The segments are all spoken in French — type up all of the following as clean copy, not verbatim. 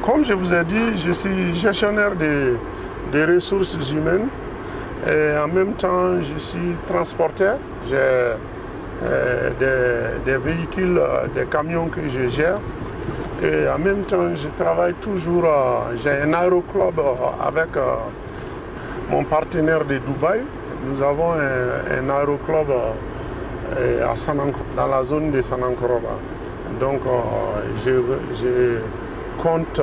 Comme je vous ai dit, je suis gestionnaire des ressources humaines et en même temps, je suis transporteur. J'ai des véhicules, des camions que je gère. Et en même temps, je travaille toujours, j'ai un aéroclub avec mon partenaire de Dubaï. Nous avons un aéroclub à Sananko, dans la zone de Sanankoroba. Donc, je compte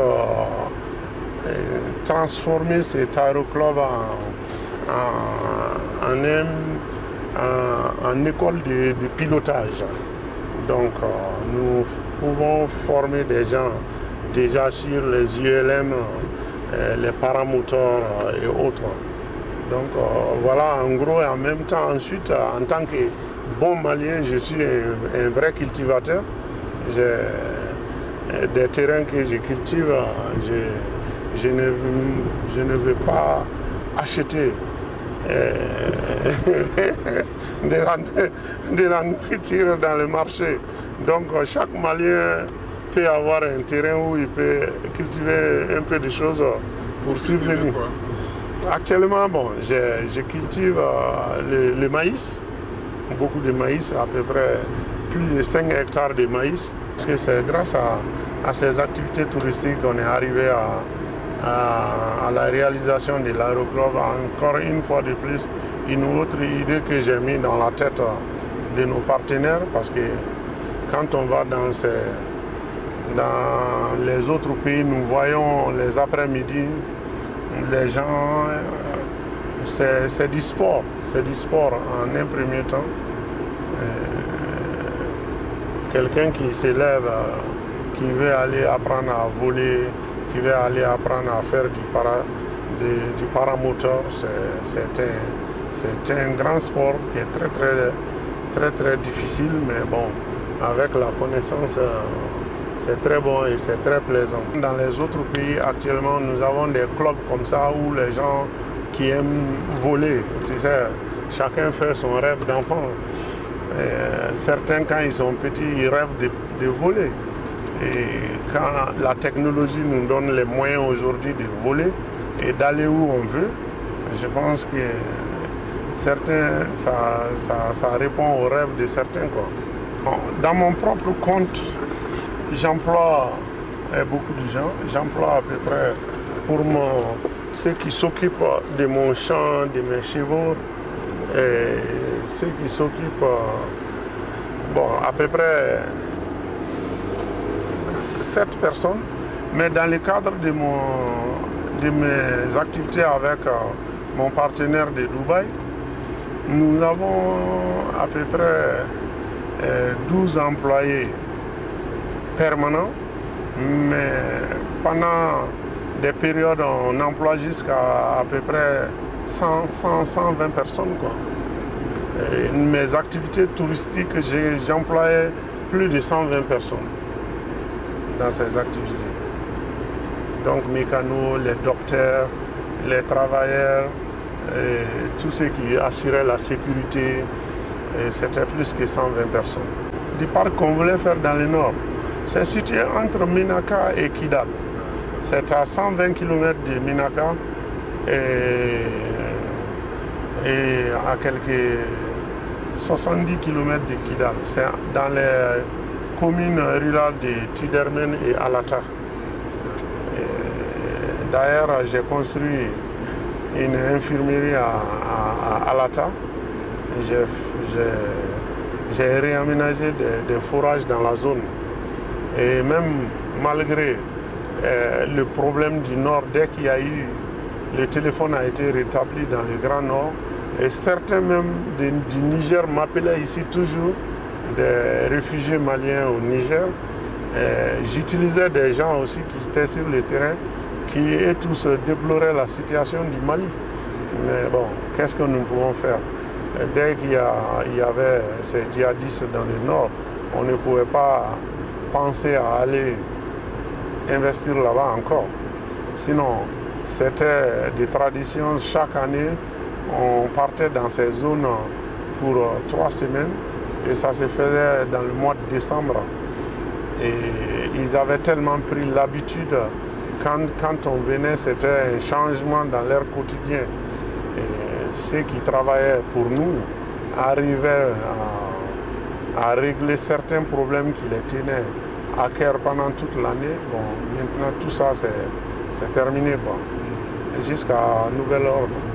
transformer cet aéroclub en école de pilotage. Donc, nous pouvons former des gens déjà sur les ULM, les paramoteurs et autres. Donc, voilà, en gros, et en même temps, ensuite, en tant que bon malien, je suis un vrai cultivateur. J'ai des terrains que je cultive, je ne veux pas acheter de la nourriture dans le marché. Donc chaque Malien peut avoir un terrain où il peut cultiver un peu de choses pour subvenir. Actuellement, bon, je cultive le maïs, beaucoup de maïs, à peu près plus de 5 hectares de maïs. Parce que c'est grâce à ces activités touristiques qu'on est arrivé à la réalisation de l'aéroclub. Encore une fois de plus, une autre idée que j'ai mis dans la tête de nos partenaires, parce que quand on va dans les autres pays, nous voyons les après-midi, les gens, c'est du sport en un premier temps. Quelqu'un qui s'élève, qui veut aller apprendre à voler, qui veut aller apprendre à faire du paramoteur, c'est un grand sport qui est très difficile, mais bon, avec la connaissance, c'est très bon et c'est très plaisant. Dans les autres pays, actuellement, nous avons des clubs comme ça où les gens qui aiment voler, tu sais, chacun fait son rêve d'enfant. Certains, quand ils sont petits, ils rêvent de voler. Et quand la technologie nous donne les moyens aujourd'hui de voler et d'aller où on veut, je pense que certains, ça répond aux rêves de certains, quoi. Dans mon propre compte, j'emploie beaucoup de gens. J'emploie à peu près pour ceux qui s'occupent de mon champ, de mes chevaux, et ceux qui s'occupent, bon, à peu près 7 personnes, mais dans le cadre de mes activités avec mon partenaire de Dubaï, nous avons à peu près 12 employés permanents, mais pendant des périodes, on emploie jusqu'à à peu près 120 personnes, quoi. Et mes activités touristiques, j'employais plus de 120 personnes dans ces activités. Donc mécanos, les docteurs, les travailleurs, et tous ceux qui assuraient la sécurité, c'était plus que 120 personnes. Du parc qu'on voulait faire dans le nord, c'est situé entre Ménaka et Kidal. C'est à 120 km de Ménaka et à quelques 70 km de Kidal. C'est dans les communes rurales de Tidermen et Alata. D'ailleurs, j'ai construit une infirmerie à Alata. J'ai réaménagé des forages dans la zone. Et même malgré le problème du Nord, dès qu'il y a eu, le téléphone a été rétabli dans le Grand Nord. Et certains même du Niger m'appelaient ici toujours, des réfugiés maliens au Niger. J'utilisais des gens aussi qui étaient sur le terrain, qui eux tous déploraient la situation du Mali. Mais bon, qu'est-ce que nous pouvons faire? Dès qu'il y avait ces djihadistes dans le Nord, on ne pouvait pas penser à aller investir là-bas encore. Sinon, c'était des traditions. Chaque année, on partait dans ces zones pour 3 semaines et ça se faisait dans le mois de décembre. Et ils avaient tellement pris l'habitude quand on venait, c'était un changement dans leur quotidien. Et ceux qui travaillaient pour nous arrivaient à régler certains problèmes qui les tenaient à cœur pendant toute l'année. Bon, maintenant tout ça c'est terminé, jusqu'à nouvel ordre.